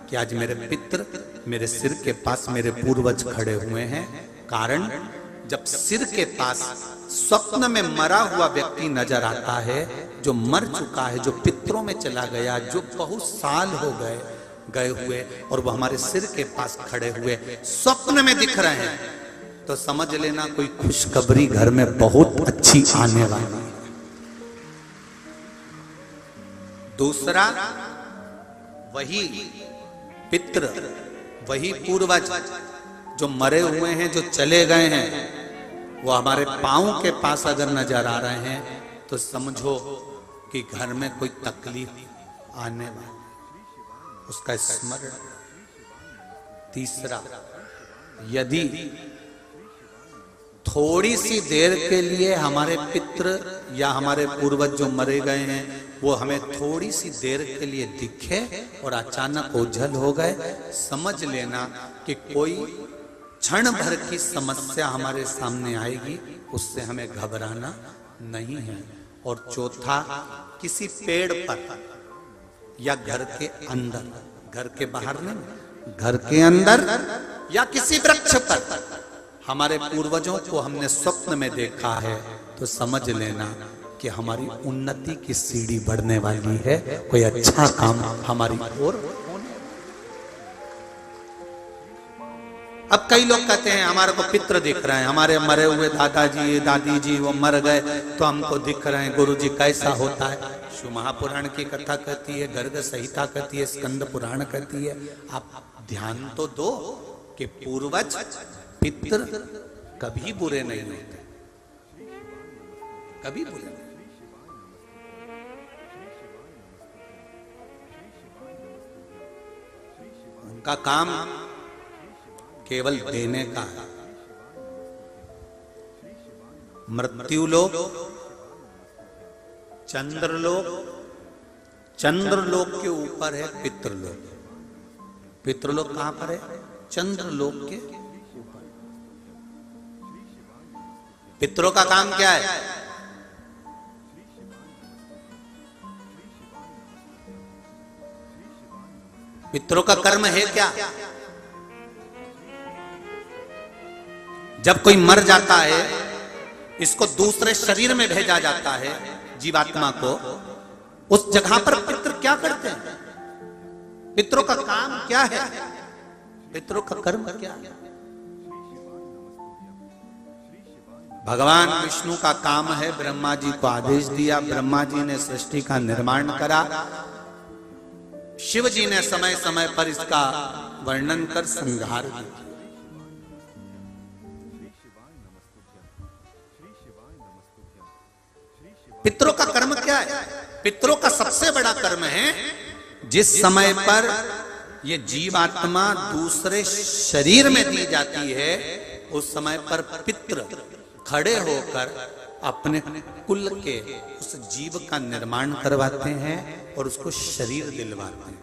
कि आज मेरे पितृ मेरे सिर के पास मेरे पूर्वज खड़े हुए हैं। कारण जब सिर के पास स्वप्न में मरा हुआ व्यक्ति नजर आता है, जो मर चुका है, जो पितरों में चला गया, जो बहुत साल हो गए हुए और वो हमारे सिर के पास खड़े हुए स्वप्न में दिख रहे हैं, तो समझ लेना कोई खुशखबरी घर में बहुत अच्छी आने वाली है। दूसरा, वही पितृ वही पूर्वज जो मरे हुए हैं, जो चले गए हैं, वो हमारे पांव के पास अगर नजर आ रहे हैं तो समझो कि घर में कोई तकलीफ आने वाली, उसका स्मरण। तीसरा, यदि थोड़ी सी देर के लिए हमारे पितृ या हमारे पूर्वज जो मरे गए हैं वो हमें थोड़ी सी देर के लिए दिखे और अचानक ओझल हो गए, समझ लेना कि कोई क्षण भर की समस्या हमारे सामने आएगी, उससे हमें घबराना नहीं है। और चौथा, किसी पेड़ पर या घर के अंदर, घर के बाहर नहीं, घर के अंदर या किसी वृक्ष पर हमारे पूर्वजों को हमने स्वप्न में देखा है तो समझ लेना कि हमारी उन्नति की सीढ़ी बढ़ने वाली है, कोई अच्छा काम हमारी ओर होने। अब कई लोग कहते हैं हमारे को पितृ दिख रहे हैं, हमारे मरे हुए दादाजी दादी जी वो मर गए तो हमको दिख रहे हैं। गुरुजी कैसा होता है? शिव महापुराण की कथा कहती है, गर्ग संहिता कहती है, स्कंद पुराण कहती है। आप ध्यान तो दो कि पूर्वज पितृ कभी बुरे नहीं होते, कभी बुरे नहीं। उनका काम केवल देने का है। मृत्युलोक, चंद्रलोक, चंद्रलोक के ऊपर है पितृलोक। पितृलोक कहां पर है? चंद्रलोक के ऊपर। पितरों का काम क्या है? पितरों का कर्म है क्या? जब कोई मर जाता है, इसको दूसरे शरीर में भेजा जाता है, जीवात्मा को, उस जगह पर पितृ क्या करते हैं? पितरों का काम क्या है? पितरों का कर्म क्या है? भगवान विष्णु का काम है, ब्रह्मा जी को आदेश दिया, ब्रह्मा जी ने सृष्टि का निर्माण करा, शिव जी ने समय समय पर इसका वर्णन कर संहार किया। पितरों का कर्म क्या है? पितरों का सबसे बड़ा कर्म है, जिस समय पर ये जीवात्मा दूसरे शरीर में दी जाती है, उस समय पर पितृ खड़े होकर अपने कुल के उस जीव का निर्माण करवाते हैं और उसको शरीर दिलवाते हैं।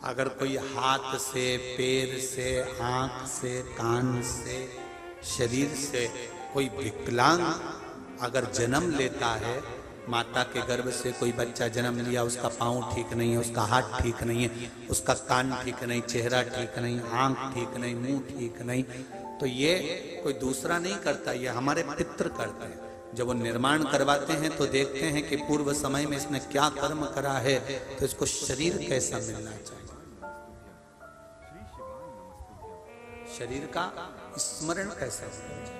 अगर कोई हाथ से, पैर से, आंख से, कान से, शरीर से कोई विकलांग अगर जन्म लेता है, माता के गर्भ से कोई बच्चा जन्म लिया, उसका पाँव ठीक नहीं है, उसका हाथ ठीक नहीं है, उसका कान ठीक नहीं, चेहरा ठीक नहीं, आंख ठीक नहीं, मुंह ठीक नहीं, तो ये कोई दूसरा नहीं करता, ये हमारे पितृ करते हैं। जब वो निर्माण करवाते हैं तो देखते हैं कि पूर्व समय में इसने क्या कर्म करा है, तो इसको शरीर कैसा मिलना चाहिए, शरीर का स्मरण कैसा होना चाहिए।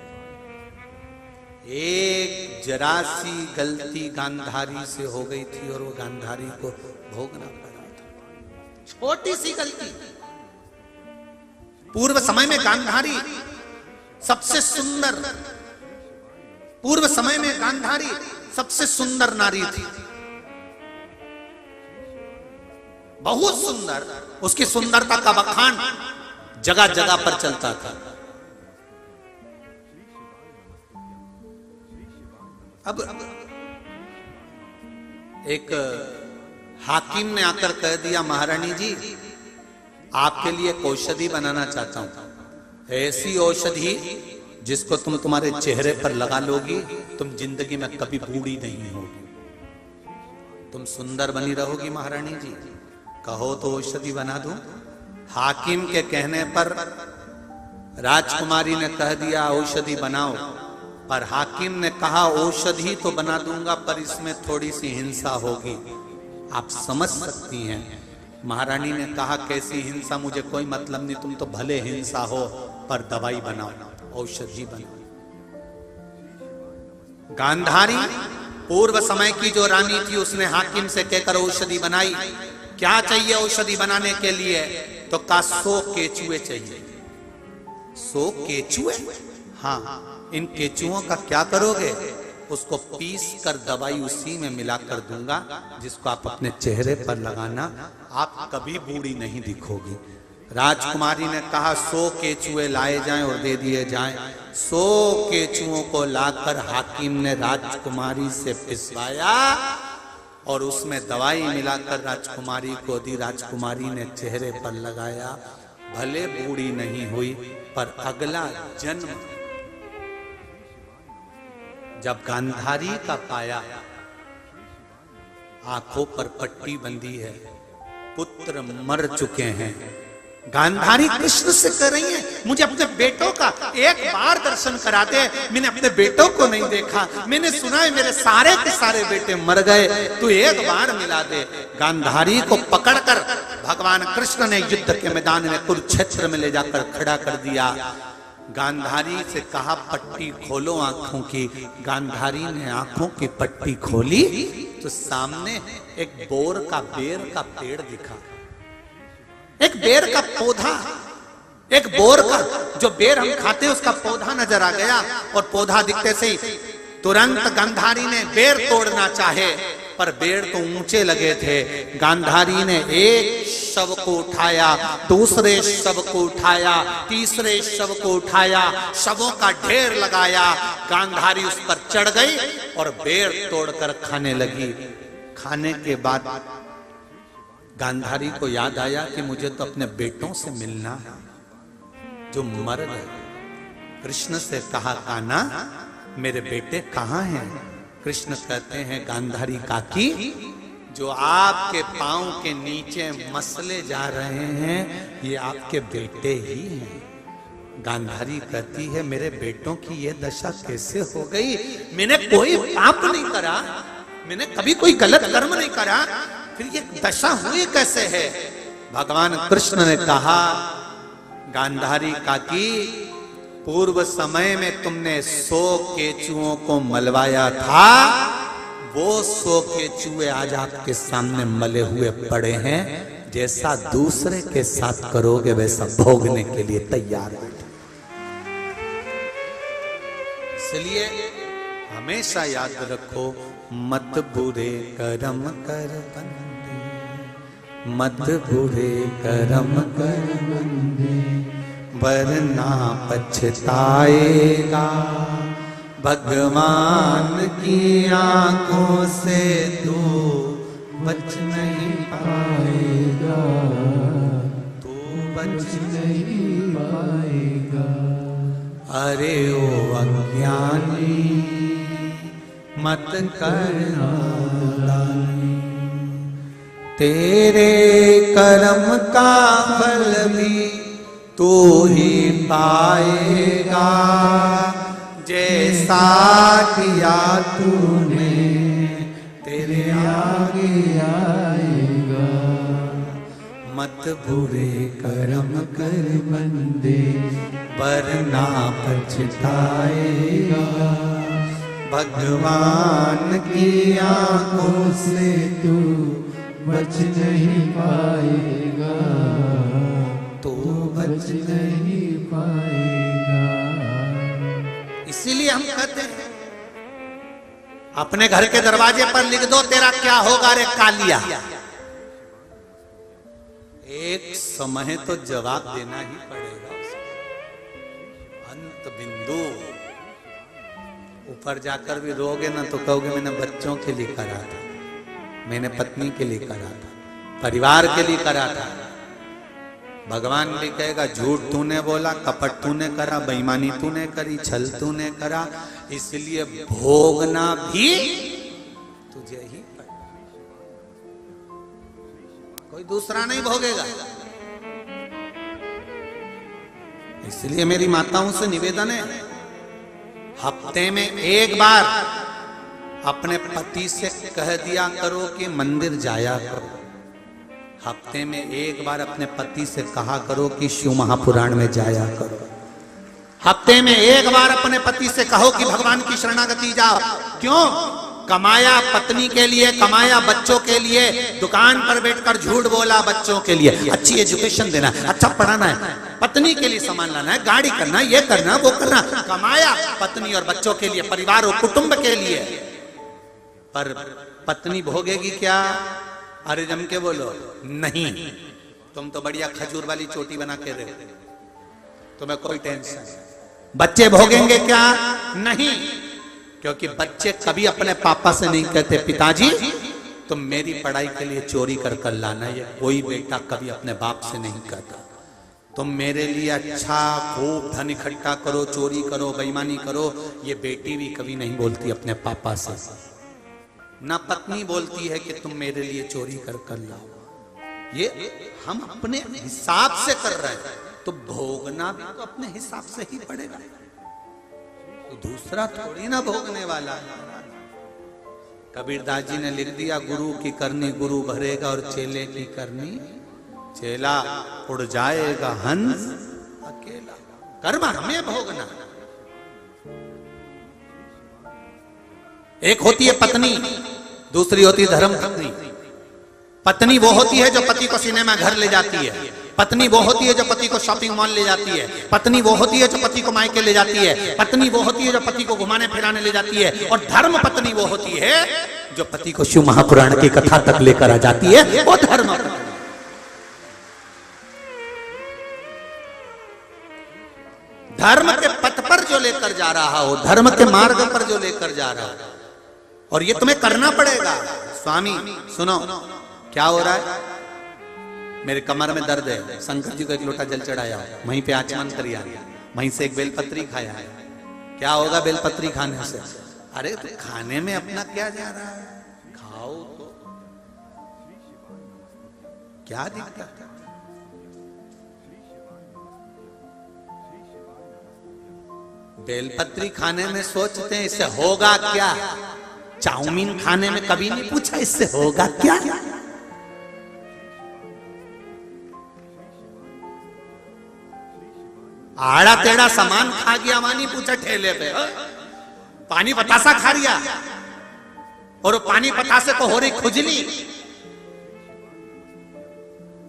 एक जरा सी गलती गांधारी से हो गई थी और वो गांधारी को भोगना पड़ा था, छोटी सी गलती। पूर्व समय में गांधारी सबसे सुंदर, पूर्व समय में गांधारी सबसे सुंदर नारी थी, बहुत सुंदर। उसकी सुंदरता का बखान जगह जगह पर चलता था। अब एक हाकिम ने आकर कह दिया, महारानी जी आपके लिए एक औषधि बनाना चाहता हूं, ऐसी औषधि जिसको तुम तुम्हारे चेहरे पर लगा लोगी, तुम जिंदगी में कभी बूढ़ी नहीं होगी, तुम सुंदर बनी रहोगी महारानी जी, कहो तो औषधि बना दूं। हाकिम के कहने पर राजकुमारी ने कह दिया औषधि बनाओ, पर हाकिम ने कहा औषधि तो बना दूंगा पर इसमें थोड़ी सी हिंसा होगी, आप समझ सकती हैं। महारानी ने कहा कैसी हिंसा, मुझे कोई मतलब नहीं, तुम तो भले हिंसा हो पर दवाई बनाओ, औषधि बनाओ। गांधारी पूर्व समय की जो रानी थी, उसने हाकिम से कहकर औषधि बनाई। क्या चाहिए औषधि बनाने के लिए? तो कहा 100 केचुए चाहिए। 100 केचुए? हाँ, इन केचुओं का क्या करोगे? उसको पीस कर दवाई उसी में मिलाकर दूंगा, जिसको आप अपने चेहरे पर लगाना, आप कभी बूढ़ी नहीं दिखोगी। राजकुमारी ने कहा 100 केचुए लाए जाएं और दे दिए जाएं। 100 केचुओं को लाकर हाकिम ने राजकुमारी से पिसवाया और उसमें दवाई मिलाकर राजकुमारी को दी। राजकुमारी ने चेहरे पर लगाया, भले बूढ़ी नहीं हुई, पर अगला जन्म जब गांधारी का पाया, आंखों पर पट्टी बंधी है, पुत्र मर चुके हैं। गांधारी कृष्ण से कह रही है मुझे अपने बेटों का एक बार दर्शन करा दे, मैंने अपने बेटों को नहीं देखा, मैंने सुना है मेरे सारे के सारे बेटे मर गए, तू एक बार मिला दे। गांधारी को पकड़कर भगवान कृष्ण ने युद्ध के मैदान में कुरुक्षेत्र में ले जाकर खड़ा कर दिया। गांधारी से कहा पट्टी खोलो आंखों की। गांधारी ने आंखों की पट्टी खोली तो सामने एक बोर का बेर का पेड़ दिखा, एक बेर का पौधा, एक बोर का जो बेर हम खाते हैं उसका पौधा नजर आ गया। और पौधा दिखते से ही तुरंत गांधारी ने बेर तोड़ना चाहे, पर बेर तो ऊंचे लगे थे। गांधारी ने एक शव को उठाया, दूसरे शव को उठाया, तीसरे शव को उठाया, शवों का ढेर लगाया। गांधारी उस पर चढ़ गई और बेर तोड़कर खाने लगी। खाने के बाद गांधारी को याद आया कि मुझे तो अपने बेटों से मिलना है जो मर गए। कृष्ण से कहा कान्हा मेरे बेटे कहाँ हैं? कृष्ण कहते हैं गांधारी काकी, जो आपके पांव के नीचे मसले जा रहे हैं ये आपके बेटे ही हैं। गांधारी कहती है मेरे बेटों की ये दशा कैसे हो गई? मैंने कोई पाप नहीं करा, मैंने कभी कोई गलत कर्म नहीं करा, फिर ये दशा हुई कैसे है? भगवान कृष्ण ने कहा, गांधारी काकी, पूर्व समय में तुमने 100 केचुओं को मलवाया था, वो 100 केचुए आज आपके सामने मले हुए पड़े हैं। जैसा दूसरे के साथ करोगे वैसा भोगने के लिए तैयार है। इसलिए हमेशा याद रखो, मत बुरे कर्म कर बंदे, मत बुरे कर्म कर बंदे, वरना पछताएगा। भगवान की आंखों से तू बच नहीं पाएगा, तू बच नहीं पाएगा। अरे ओ अज्ञानी, मत करना दानी, तेरे कर्म का फल भी तू ही पाएगा। जैसा किया तूने तेरे आगे आएगा। मत बुरे कर्म कर बंदे, वरना पछताएगा। भगवान की आंखों से तू बच नहीं पाएगा, तू बच नहीं पाएगा। इसीलिए हम कहते हैं, अपने घर के दरवाजे पर लिख दो, तेरा क्या होगा रे कालिया। एक समय तो जवाब देना ही पड़ेगा। अंत बिंदु। ऊपर जाकर भी रोगे ना तो कहोगे मैंने बच्चों के लिए करा था, मैंने पत्नी के लिए करा था, परिवार के लिए करा था। भगवान भी कहेगा झूठ तूने बोला, कपट तूने करा, बेईमानी तूने करी, छल तूने करा, इसलिए भोगना भी तुझे ही पड़ेगा, कोई दूसरा नहीं भोगेगा। इसलिए मेरी माताओं से निवेदन है, हफ्ते में एक बार अपने पति से कह दिया करो कि मंदिर जाया करो। हफ्ते में एक बार अपने पति से कहा करो कि शिव महापुराण में जाया करो। हफ्ते में एक बार अपने पति से कहो कि भगवान की शरणागति जाओ। क्यों? कमाया पत्नी के लिए, कमाया बच्चों के लिए, दुकान पर बैठकर झूठ बोला बच्चों के लिए, अच्छी एजुकेशन देना, अच्छा पढ़ाना है, पत्नी के लिए सामान लाना है, गाड़ी करना, ये करना, वो करना, कमाया पत्नी और बच्चों के लिए, परिवार और कुटुंब के लिए। पर पत्नी भोगेगी क्या? अरे जम के बोलो, नहीं। तुम तो बढ़िया खजूर वाली चोटी बना के रहे, तुम्हें कोई टेंशन नहीं। बच्चे भोगेंगे क्या? नहीं, क्योंकि बच्चे कभी अपने पापा से नहीं कहते पिताजी तुम मेरी पढ़ाई के लिए चोरी कर कर लाना। ये कोई बेटा कभी अपने बाप से नहीं कहता। तुम मेरे लिए अच्छा खूब धन इकट्ठा करो, चोरी करो, बेईमानी करो, ये बेटी भी कभी नहीं बोलती अपने पापा से। ना पत्नी बोलती है कि तुम मेरे लिए चोरी कर कर लाओ। ये हम अपने हिसाब से कर रहे हैं, तो भोगना भी तो अपने हिसाब से ही पड़ेगा, तो दूसरा थोड़ी ना भोगने वाला है। कबीरदास जी ने लिख दिया, गुरु की करनी गुरु भरेगा और चेले की करनी चेला, उड़ जाएगा हंस अकेला। कर्म हमें भोगना। एक होती है पत्नी, दूसरी होती है धर्म पत्नी। पत्नी वो होती है जो पति को सिनेमा घर ले जाती है, पत्नी वो होती है जो पति को शॉपिंग मॉल ले जाती है, पत्नी वो होती है जो पति को मायके ले जाती है, पत्नी वो होती है जो पति को घुमाने फिराने ले जाती है, और धर्म पत्नी वो होती है जो पति को शिव महापुराण की कथा तक लेकर आ जाती है, वो धर्म पत्नी। धर्म के पथ पर जो लेकर जा रहा हो, धर्म के मार्ग पर जो लेकर जा रहा हो, और ये तुम्हें करना पड़ेगा। स्वामी सुनो, क्या हो रहा है? मेरे कमर में दर्द है, शंकर जी को एक लोटा जल चढ़ाया, वहीं पे आचमन करिया, वहीं से एक बेलपत्री खाया है। क्या होगा बेलपत्री खाने से? अरे तो खाने में अपना क्या जा रहा है, खाओ तो क्या दिक्कत है? बेलपत्री खाने में सोचते हैं इससे होगा क्या, चाउमीन खाने में कभी नहीं पूछा इससे होगा क्या? आड़ा टेढ़ा सामान खा गया, वहां नहीं पूछा ठेले पे। पानी पतासा खा लिया और वो पानी पतासे को हो रही खुजली,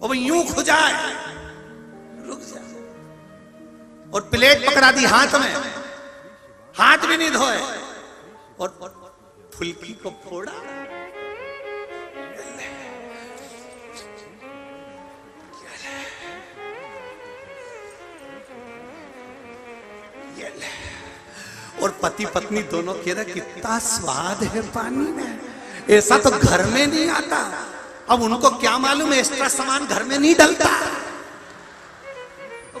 और यूं खुजाए, रुक जा। और प्लेट पकड़ा दी हाथ में, हाथ भी नहीं धोए, और फुल्की को फोड़ा। और पति पत्नी दोनों कह रहे कितना स्वाद है पानी में, ऐसा तो घर में नहीं आता। अब उनको क्या मालूम एक्स्ट्रा सामान घर में नहीं डलता,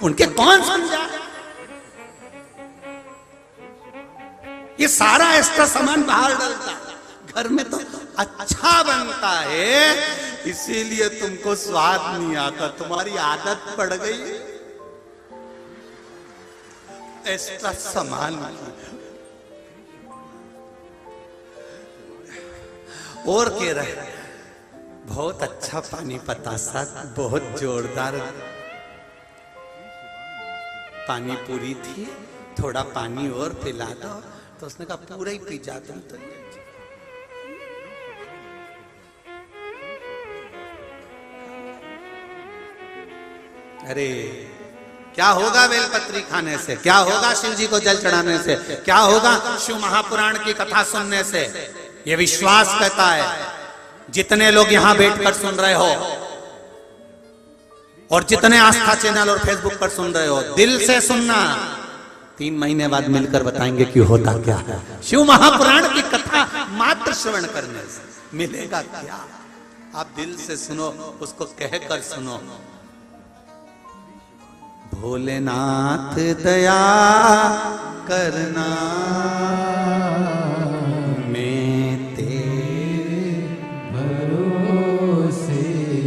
उनके कौन समझा? ये सारा एक्स्ट्रा सामान बाहर डलता, घर में तो अच्छा बनता है, इसीलिए तुमको स्वाद नहीं आता, तुम्हारी आदत पड़ गई एक्स्ट्रा सामान। और कह रहे बहुत अच्छा पानी पतासा, बहुत जोरदार पानी पूरी थी, थोड़ा पानी और पिला दो। तो उसने कहा पूरा ही पी जा तुम तो। अरे क्या होगा बेलपत्री खाने से, क्या होगा शिव जी को जल चढ़ाने से, क्या होगा शिव महापुराण की कथा सुनने से? ये विश्वास कहता है। जितने लोग यहां बैठकर सुन रहे हो और जितने आस्था चैनल और फेसबुक पर सुन रहे हो, दिल से सुनना। 3 महीने बाद मिलकर बताएंगे कि होता क्या है। शिव महापुराण की कथा मात्र श्रवण करने से मिलेगा क्या? आप दिल से सुनो, उसको कहकर सुनो। भोलेनाथ दया करना, मैं तेरे भरोसे।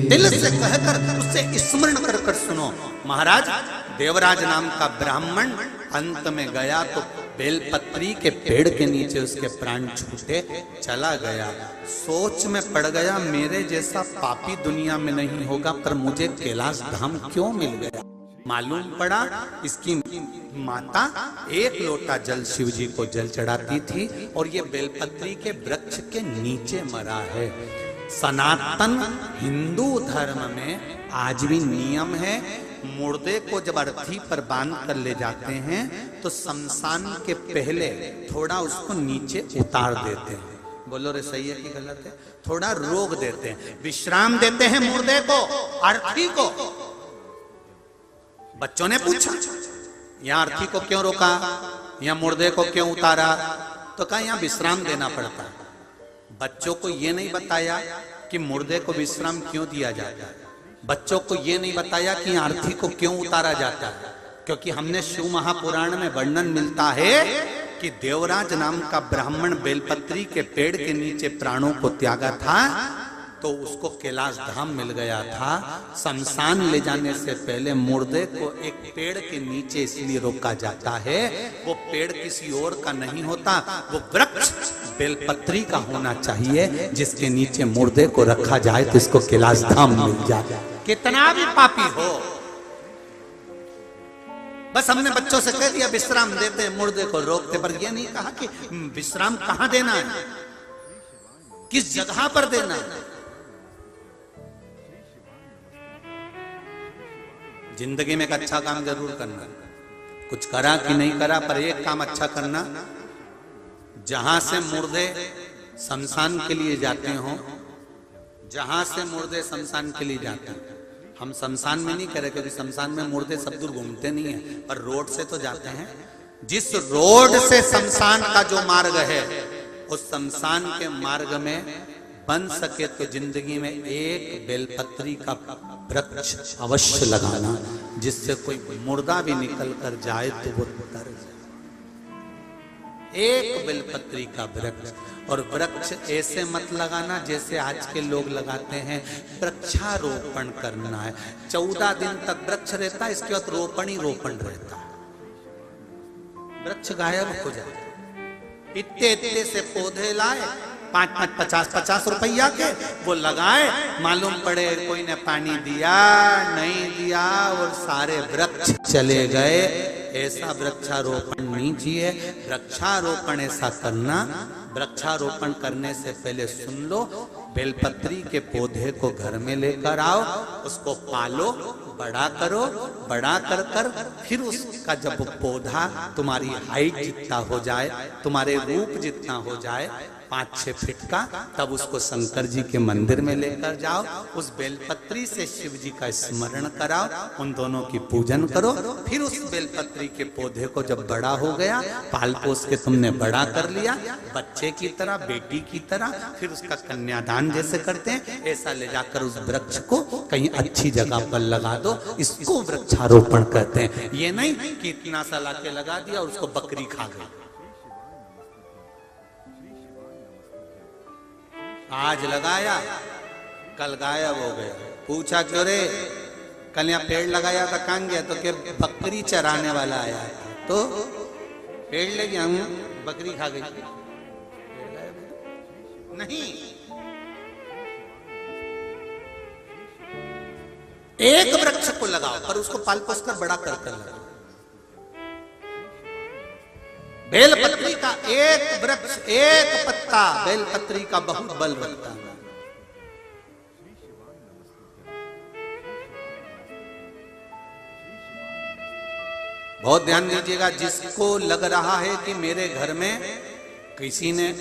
दिल से कहकर उससे स्मरण कर कर सुनो। महाराज देवराज नाम का ब्राह्मण अंत में गया तो बेलपत्री के पेड़ के नीचे उसके प्राण छूटे चला गया। सोच में पड़ गया मेरे जैसा पापी दुनिया में नहीं होगा, पर मुझे कैलाश धाम क्यों मिल गया? मालूम पड़ा इसकी माता 1 लोटा जल शिव जी को जल चढ़ाती थी और ये बेलपत्री के वृक्ष के नीचे मरा है। सनातन हिंदू धर्म में आज भी नियम है, मुर्दे को जब अर्थी पर बांध कर ले जाते हैं तो शमशान के पहले थोड़ा उसको नीचे उतार देते हैं। बोलो रे सही है कि गलत है? थोड़ा रोक देते हैं, विश्राम देते हैं मुर्दे को, अर्थी को। बच्चों ने पूछा यहां अर्थी को क्यों रोका, यहां मुर्दे को क्यों उतारा? तो कहा यहां विश्राम देना पड़ता है। बच्चों को यह नहीं बताया कि मुर्दे को विश्राम क्यों दिया जाता है। बच्चों को यह नहीं बताया कि अर्थी को क्यों उतारा जाता है, क्योंकि हमने शिव महापुराण में वर्णन मिलता है कि देवराज नाम का ब्राह्मण बेलपत्री के पेड़ के नीचे प्राणों को त्यागा था तो उसको कैलाश धाम मिल गया था। शमशान ले जाने से पहले मुर्दे को एक पेड़ के नीचे इसलिए रोका जाता है, वो पेड़ किसी और का नहीं होता, वो वृक्ष बेलपत्री का होना चाहिए जिसके नीचे मुर्दे को रखा जाए तो इसको कैलाश धाम मिल जाए। कितना भी पापी हो, बस हमने बच्चों से कह दिया विश्राम देते, मुर्दे को रोकते, पर यह नहीं कहा कि विश्राम कहां देना है, किस जगह पर देना है। जिंदगी में एक अच्छा काम जरूर करना, कुछ करा कि नहीं करा पर एक काम अच्छा करना। जहां से मुर्दे शमशान के लिए जाते हो, जहां से मुर्दे शमशान के लिए जाते हैं, हम शमशान में नहीं करे क्योंकि शमशान में मुर्दे सब दूर घूमते नहीं है, पर रोड से तो जाते हैं। जिस रोड से शमशान का जो मार्ग है उस शमशान के मार्ग में बन सके तो जिंदगी में एक बेलपत्री का वृक्ष अवश्य लगाना, जिससे कोई मुर्दा भी निकल कर जाए तो वो तर जाए। एक बेलपत्री का वृक्ष, और वृक्ष ऐसे मत लगाना जैसे आज के लोग लगाते हैं, वृक्षारोपण करना है। 14 दिन तक वृक्ष रहता है, इसके बाद रोपण ही रोपण रहता है, वृक्ष गायब हो जाता है। इतने इतने से पौधे लाए 5-5, 50-50 रुपया के वो लगाए, मालूम पड़े कोई ने पानी दिया नहीं दिया और सारे वृक्ष चले गए। ऐसा वृक्षारोपण नहीं चाहिए। वृक्षारोपण ऐसा करना, वृक्षारोपण करने से पहले सुन लो, बेलपत्री के पौधे को घर में लेकर आओ, उसको पालो, बड़ा करो, बड़ा कर कर फिर उसका जब पौधा तुम्हारी हाइट जितना हो जाए, तुम्हारे रूप जितना हो जाए 5-6 फीट का, तब उसको शंकर जी के मंदिर में लेकर जाओ, उस बेलपत्री से शिव जी का स्मरण कराओ, उन दोनों की पूजन करो। फिर उस बेलपत्री के पौधे को जब बड़ा हो गया, पाल पोस के तुमने बड़ा कर लिया, बच्चे की तरह, बेटी की तरह, फिर उसका कन्यादान जैसे करते हैं, ऐसा ले जाकर उस वृक्ष को कहीं अच्छी जगह पर लगा दो। इसको वृक्षारोपण कहते हैं। ये नहीं कि इतना सा लाके लगा दिया और उसको बकरी खा गई। आज लगाया, कल गायब हो गया। पूछा क्यों रे, कल यहाँ पेड़ लगाया था, कहाँ गया? तो क्या बकरी चराने वाला आया था, तो पेड़ ले गया, बकरी खा गई। नहीं, एक वृक्ष को लगाओ पर उसको पाल पोस कर बड़ा कर लगाओ। बेलपत्री का एक वृक्ष, एक पत्ता बेलपत्री का बहुत बल बनता है। बहुत ध्यान दीजिएगा, जिसको लग रहा है कि मेरे घर में किसी ने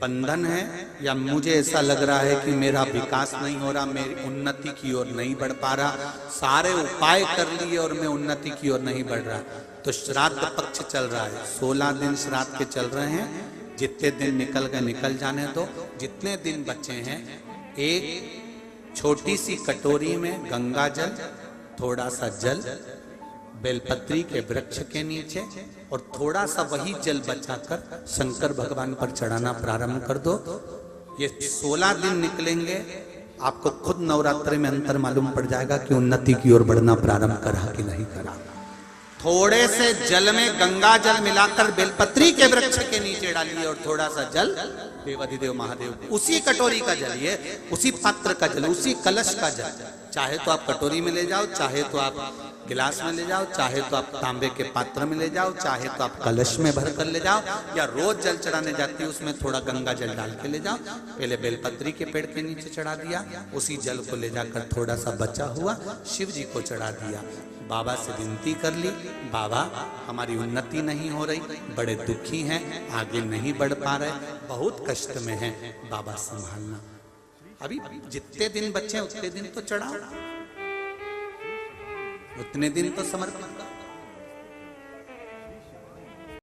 बंधन है या मुझे ऐसा लग रहा है कि मेरा विकास नहीं हो रहा, मेरी उन्नति की ओर नहीं बढ़ पा रहा, सारे उपाय कर लिए और मैं उन्नति की ओर नहीं बढ़ रहा, तो श्राद्ध पक्ष चल रहा है, 16 दिन श्राद्ध के चल रहे हैं। जितने दिन निकल गए निकल जाने दो, जितने दिन बचे हैं एक छोटी सी कटोरी में गंगा जल, थोड़ा सा जल बेलपत्री के वृक्ष के नीचे और थोड़ा सा वही जल बचाकर शंकर भगवान पर चढ़ाना प्रारंभ कर दो। ये 16 दिन निकलेंगे, आपको खुद नवरात्रि में अंतर मालूम पड़ जाएगा कि उन्नति की ओर बढ़ना प्रारंभ करा कि नहीं करा। थोड़े से जल में गंगा जल मिलाकर बेलपत्री के वृक्ष के नीचे डालिए और थोड़ा सा जल देवाधिदेव महादेव, उसी कटोरी का जल, ये उसी पात्र का जल, उसी कलश का जल, चाहे तो आप कटोरी में ले जाओ, चाहे तो आप गिलास में ले जाओ, चाहे तो आप तांबे के पात्र में ले जाओ, चाहे तो आप कलश में भर कर ले जाओ, या रोज जल चढ़ाने जाती है उसमें थोड़ा गंगा जल डाल के ले जाओ। पहले बेलपत्री के पेड़ के नीचे चढ़ा दिया, उसी जल को ले जाकर थोड़ा सा बचा हुआ शिव जी को चढ़ा दिया। बाबा से विनती कर ली, बाबा हमारी उन्नति नहीं हो रही, बड़े दुखी हैं, आगे नहीं बढ़ पा रहे, बहुत कष्ट में हैं, बाबा संभालना। अभी जितने दिन बचे उतने दिन तो चढ़ाओ, उतने दिन तो समर्पण करो।